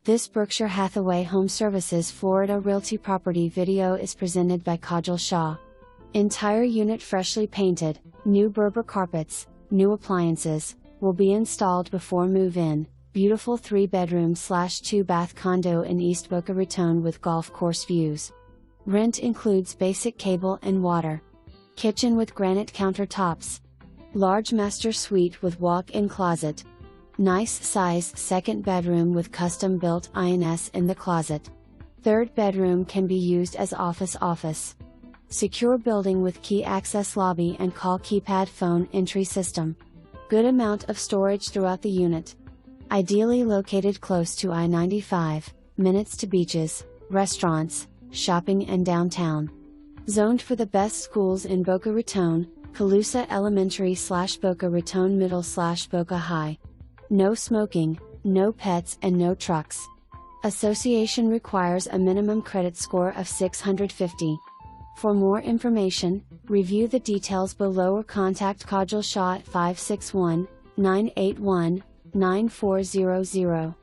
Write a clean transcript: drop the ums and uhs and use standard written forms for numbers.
This Berkshire Hathaway HomeServices Florida Realty property video is presented by Kajal Shah. Entire unit freshly painted, new Berber carpets, new appliances, will be installed before move-in. Beautiful 3-bedroom/2-bath condo in East Boca Raton with golf course views. Rent includes basic cable and water. Kitchen with granite countertops. Large master suite with walk-in closet. Nice size second bedroom with custom-built INS in the closet. Third bedroom can be used as office. Secure building with key access lobby and call keypad phone entry system. Good amount of storage throughout the unit. Ideally located close to I-95, minutes to beaches, restaurants, shopping and downtown. Zoned for the best schools in Boca Raton, CALUSA Elementary/Boca Raton Middle/Boca High. No smoking, no pets and no trucks. Association requires a minimum credit score of 650. For more information, review the details below or contact Kajal Shah at 561-981-9400.